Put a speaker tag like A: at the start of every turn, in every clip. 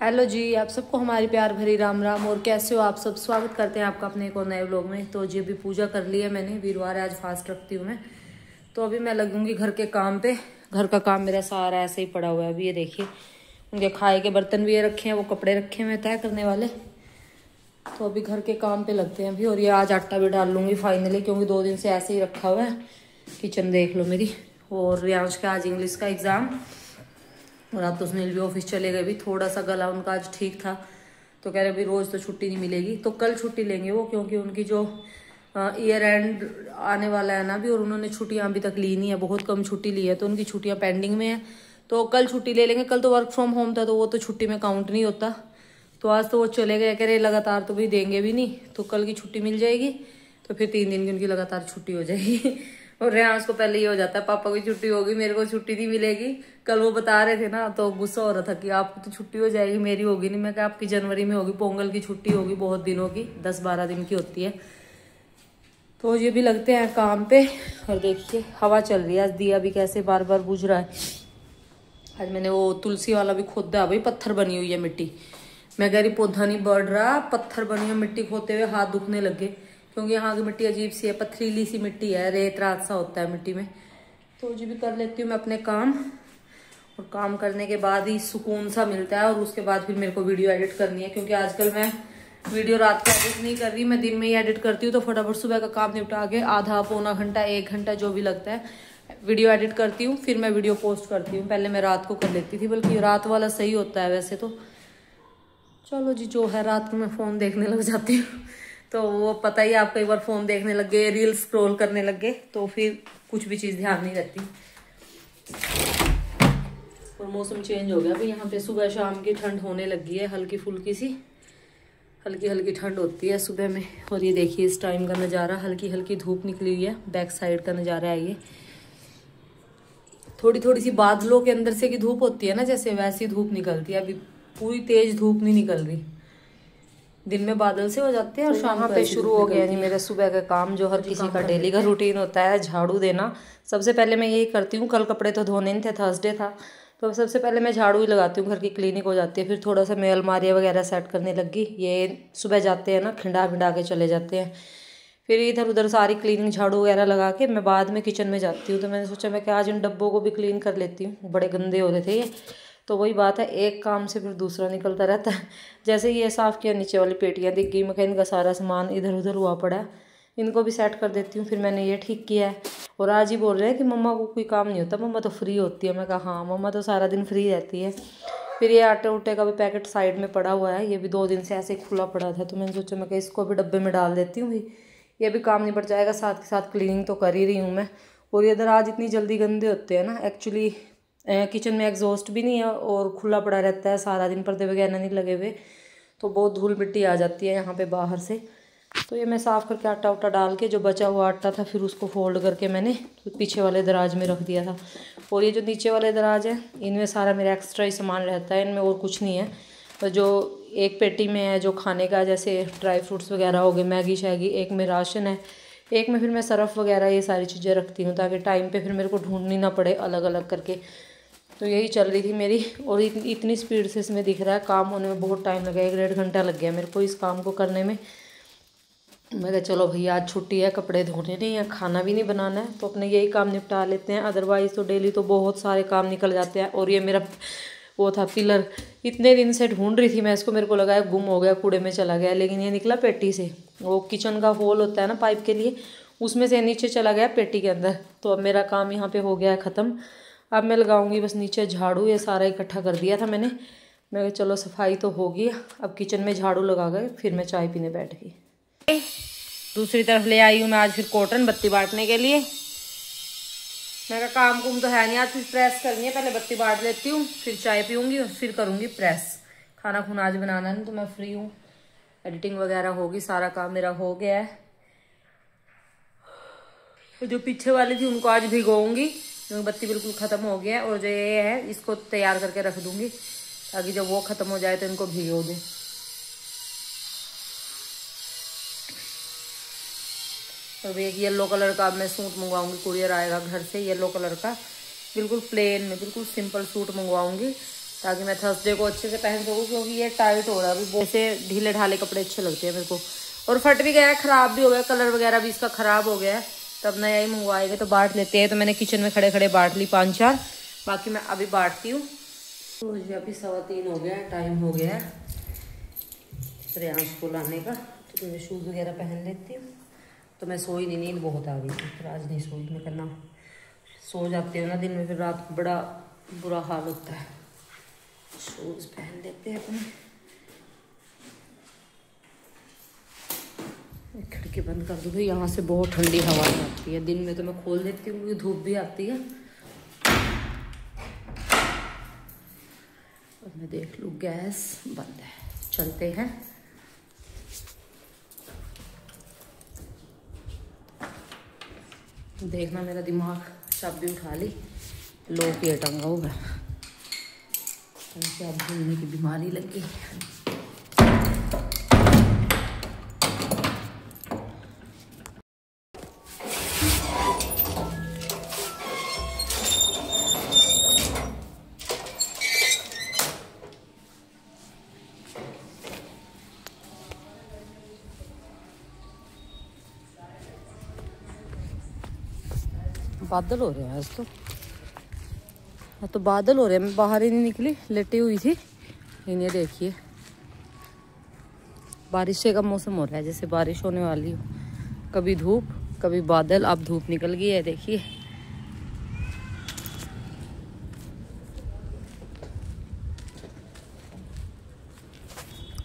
A: Hello जी, आप सबको हमारी प्यार भरी राम राम। और कैसे हो आप सब? स्वागत करते हैं आपका अपने एक और नए व्लॉग में। तो जी अभी पूजा कर ली है मैंने, वीरवार है आज, फास्ट रखती हूँ मैं। तो अभी मैं लगूंगी घर के काम पे। घर का काम मेरा सारा ऐसे ही पड़ा हुआ है। अभी ये देखिए, उनके खाए के बर्तन भी ये रखे हैं, वो कपड़े रखे हुए तय करने वाले। तो अभी घर के काम पे लगते हैं अभी। और ये आज आटा भी डाल लूँगी फाइनली, क्योंकि 2 दिन से ऐसे ही रखा हुआ है। किचन देख लो मेरी। और रियांश का आज इंग्लिश का एग्ज़ाम, और आप तो सुनील भी ऑफिस चले गए। भी थोड़ा सा गला उनका आज ठीक था, तो कह रहे अभी रोज़ तो छुट्टी नहीं मिलेगी, तो कल छुट्टी लेंगे वो, क्योंकि उनकी जो ईयर एंड आने वाला है ना अभी, और उन्होंने छुट्टियां अभी तक ली नहीं है, बहुत कम छुट्टी ली है, तो उनकी छुट्टियां पेंडिंग में है। तो कल छुट्टी ले लेंगे। कल तो वर्क फ्रॉम होम था, तो वो तो छुट्टी में काउंट नहीं होता। तो आज तो वो चले गए, कह रहे लगातार तो भी देंगे भी नहीं, तो कल की छुट्टी मिल जाएगी। तो फिर 3 दिन की उनकी लगातार छुट्टी हो जाएगी। और रेहांस को पहले ये हो जाता है, पापा की छुट्टी होगी, मेरे को छुट्टी नहीं मिलेगी। कल वो बता रहे थे ना, तो गुस्सा हो रहा था कि आपको तो छुट्टी हो जाएगी, मेरी होगी नहीं। मैं कहा आपकी जनवरी में होगी, पोंगल की छुट्टी होगी, बहुत दिनों की, 10-12 दिन की होती है। तो ये भी लगते हैं काम पे। और देखिए हवा चल रही है आज, दिया भी कैसे बार बार बुझ रहा है। आज मैंने वो तुलसी वाला भी खोदा भाई, पत्थर बनी हुई है मिट्टी। मैं कह रही पौधा नहीं बढ़ रहा, पत्थर बनी हुई मिट्टी खोदते हुए हाथ दुखने लगे, क्योंकि यहाँ की मिट्टी अजीब सी है, पथरीली सी मिट्टी है, रेत रात सा होता है मिट्टी में। तो जी भी कर लेती हूँ मैं अपने काम, और काम करने के बाद ही सुकून सा मिलता है। और उसके बाद फिर मेरे को वीडियो एडिट करनी है, क्योंकि आजकल मैं वीडियो रात को एडिट नहीं कर रही, मैं दिन में ही एडिट करती हूँ। तो फटाफट सुबह का काम निपटा के आधा पौना घंटा 1 घंटा जो भी लगता है वीडियो एडिट करती हूँ, फिर मैं वीडियो पोस्ट करती हूँ। पहले मैं रात को कर लेती थी, बल्कि रात वाला सही होता है वैसे तो। चलो जी, जो है रात को मैं फ़ोन देखने लग जाती हूँ। तो वो पता ही, आप कई बार फ़ोन देखने लग गए, रील स्क्रॉल करने लग गए, तो फिर कुछ भी चीज़ ध्यान नहीं रहती। और मौसम चेंज हो गया भाई, यहाँ पे सुबह शाम की ठंड होने लगी है, हल्की फुल्की सी, हल्की हल्की ठंड होती है सुबह में। और ये देखिए इस टाइम का नज़ारा, हल्की हल्की धूप निकली हुई है, बैक साइड का नज़ारा है ये। थोड़ी थोड़ी सी बादलों के अंदर से की धूप होती है ना, जैसे वैसी धूप निकलती है। अभी पूरी तेज धूप नहीं निकल रही, दिन में बादल से हो जाते हैं और शाम पे शुरू हो गया नहीं मेरा सुबह का काम, जो हर किसी का डेली का रूटीन होता है, झाड़ू देना। सबसे पहले मैं यही करती हूँ। कल कपड़े तो धोने नहीं थे, थर्सडे था, तो सबसे पहले मैं झाड़ू ही लगाती हूँ, घर की क्लीनिक हो जाती है। फिर थोड़ा सा मैं अलमारियाँ वगैरह सेट करने लगी। ये सुबह जाते हैं ना, खिंडा भिंडा के चले जाते हैं, फिर इधर उधर सारी क्लीनिंग झाड़ू वगैरह लगा के मैं बाद में किचन में जाती हूँ। तो मैंने सोचा मैं कि आज इन डब्बों को भी क्लीन कर लेती हूँ, बड़े गंदे हो रहे थे ये। तो वही बात है, एक काम से फिर दूसरा निकलता रहता है। जैसे ये साफ़ किया, नीचे वाली पेटियाँ दिख गई, मैं कहा इनका सारा सामान इधर उधर हुआ पड़ा है, इनको भी सेट कर देती हूँ। फिर मैंने ये ठीक किया है। और आज ही बोल रहे हैं कि मम्मा को कोई काम नहीं होता, मम्मा तो फ्री होती है। मैं कहा हाँ, मम्मा तो सारा दिन फ्री रहती है। फिर ये आटे उटे का भी पैकेट साइड में पड़ा हुआ है, ये भी 2 दिन से ऐसे खुला पड़ा था, तो मैंने सोचा मैं इसको भी डब्बे में डाल देती हूँ भाई, ये भी काम निपट जाएगा, साथ के साथ क्लीनिंग तो कर ही रही हूँ मैं। और ये दराज इतनी जल्दी गंदे होते हैं ना, एक्चुअली किचन में एग्जॉस्ट भी नहीं है और खुला पड़ा रहता है सारा दिन, पर्दे वगैरह नहीं लगे हुए, तो बहुत धूल मिट्टी आ जाती है यहाँ पे बाहर से। तो ये मैं साफ़ करके आटा उटा डाल के, जो बचा हुआ आटा था फिर उसको फोल्ड करके मैंने पीछे वाले दराज में रख दिया था। और ये जो नीचे वाले दराज है, इनमें सारा मेरा एक्स्ट्रा ही सामान रहता है, इनमें और कुछ नहीं है। और जो एक पेटी में है जो खाने का, जैसे ड्राई फ्रूट्स वगैरह हो गए, मैगी शैगी, एक में राशन है, एक में फिर मैं सरफ़ वगैरह ये सारी चीज़ें रखती हूँ, ताकि टाइम पे फिर मेरे को ढूंढनी ना पड़े अलग अलग करके। तो यही चल रही थी मेरी। और इतनी स्पीड से इसमें दिख रहा है, काम होने में बहुत टाइम लगा, 1-1.5 घंटा लग गया मेरे को इस काम को करने में। मैं कहा चलो भैया आज छुट्टी है, कपड़े धोने नहीं है, खाना भी नहीं बनाना है, तो अपने यही काम निपटा लेते हैं। अदरवाइज़ तो डेली तो बहुत सारे काम निकल जाते हैं। और ये मेरा वो था पिलर, इतने दिन से ढूंढ रही थी मैं इसको, मेरे को लगा है गुम हो गया, कूड़े में चला गया, लेकिन ये निकला पेटी से। वो किचन का होल होता है ना पाइप के लिए, उसमें से नीचे चला गया पेटी के अंदर। तो अब मेरा काम यहाँ पे हो गया है ख़त्म। अब मैं लगाऊंगी बस नीचे झाड़ू, ये सारा इकट्ठा कर दिया था मैंने। मैं चलो सफाई तो होगी, अब किचन में झाड़ू लगा गए, फिर मैं चाय पीने बैठ गई। दूसरी तरफ ले आई हूँ मैं आज फिर कॉटन बत्ती बांटने के लिए। मेरा काम कुम तो है नहीं आज, फिर प्रेस करनी है, पहले बत्ती बांट लेती हूँ, फिर चाय पीऊँगी और फिर करूँगी प्रेस। खाना खुना आज बनाना नहीं, तो मैं फ्री हूँ, एडिटिंग वगैरह होगी, सारा काम मेरा हो गया है। तो जो पीछे वाली थी उनको आज भिगोऊंगी, क्योंकि बत्ती बिल्कुल ख़त्म हो गया है। और जो ये है इसको तैयार करके रख दूँगी, ताकि जब वो ख़त्म हो जाए तो इनको भिगो दूँ। तो एक येलो कलर का मैं सूट मंगवाऊंगी, कुरियर आएगा घर से येलो कलर का, बिल्कुल प्लेन में, बिल्कुल सिंपल सूट मंगवाऊंगी। ताकि मैं थर्सडे को अच्छे से पहन सकूँ, क्योंकि ये टाइट हो रहा है अभी। ऐसे ढीले ढाले कपड़े अच्छे लगते हैं मेरे को। और फट भी गया है, ख़राब भी हो गया, कलर वगैरह भी इसका ख़राब हो गया है। तब नया ही मंगवाएंगे तो बांट लेते हैं। तो मैंने किचन में खड़े खड़े बांट ली 5-4, बाकी मैं अभी बांटती हूँ। तो मुझे अभी 3:15 हो गया है, टाइम हो गया है श्रेयांश को लाने का। तो मैं शूज़ वगैरह पहन लेती हूँ। तो मैं सोई नहीं, नींद बहुत आ गई थी, फिर आज नहीं सोई। मैं करना सो जाती हूँ ना दिन में, फिर रात को बड़ा बुरा हाल होता है। शूज़ पहन लेते हैं अपने। खिड़की बंद कर दूँगी, यहाँ से बहुत ठंडी हवा आती है। दिन में तो मैं खोल देती हूँ क्योंकि धूप भी आती है। और मैं देख लूँ गैस बंद है, चलते हैं। देखना मेरा दिमाग, चाबी उठा ली, लोग ये टंगा हुआ है, चाबी भूलने की बीमारी लगी। बादल हो रहे हैं आज तो बादल हो रहे हैं। मैं बाहर ही नहीं निकली, लेटी हुई थी। इन्हें देखिए, बारिश का मौसम हो रहा है, जैसे बारिश होने वाली हो। कभी धूप कभी बादल, अब धूप निकल गई है देखिए।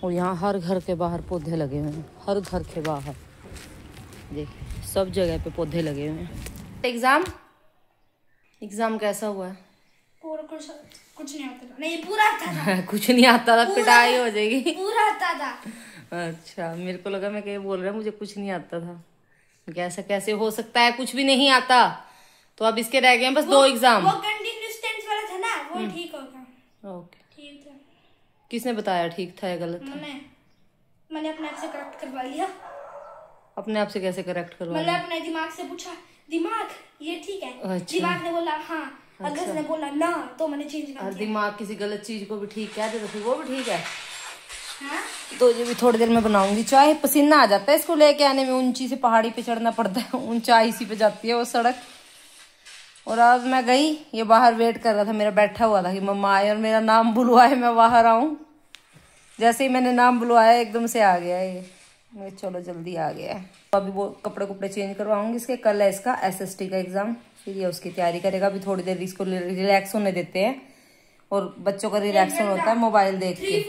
A: और यहाँ हर घर के बाहर पौधे लगे हुए हैं, हर घर के बाहर देखिए, सब जगह पे पौधे लगे हुए हैं। एग्जाम कैसा हुआ है?
B: कुछ नहीं आता था। नहीं, पूरा आता था।
A: कुछ नहीं आता था, पिटाई हो जाएगी।
B: पूरा आता था।
A: अच्छा, मेरे को लगा मैं क्या बोल रहा, मुझे कुछ नहीं आता था। कैसा कैसे हो सकता है, कुछ भी नहीं आता। तो अब इसके रह गए बस 2 एग्जाम।
B: वो कंटीन्यूअस टेंस वाला था ना, वो ठीक हो गया।
A: ओके,
B: ठीक था।
A: किसने बताया ठीक था या गलत था?
B: मैंने अपने आप से करेक्ट करवा लिया।
A: अपने आप से कैसे करेक्ट करवा लिया?
B: मैंने अपने दिमाग से पूछा, दिमाग ये ठीक है?
A: अच्छा।
B: दिमाग ने बोला हाँ। अगर उसने बोला ना तो मैंने चेंज कर दिया।
A: दिमाग किसी गलत चीज को भी ठीक कह दे तो फिर वो भी ठीक है।
B: हाँ?
A: तो ये भी थोड़ी देर में बनाऊंगी चाय। पसीना आ जाता है इसको लेके आने में, ऊंची से पहाड़ी पे चढ़ना पड़ता है, ऊंचाई सी पे जाती है वो सड़क। और आज मैं गई, ये बाहर वेट कर रहा था मेरा, बैठा हुआ था कि मम्मा आए और मेरा नाम बुलवाए मैं बाहर आऊं। जैसे ही मैंने नाम बुलवाया एकदम से आ गया ये। मैं चलो जल्दी आ गया है। तो अभी वो कपड़े चेंज करवाऊंगी इसके। कल है इसका SST का एग्जाम, फिर ये उसकी तैयारी करेगा। अभी थोड़ी देर इसको रिलैक्स होने देते हैं, और बच्चों का रिलैक्स होता है मोबाइल देख के।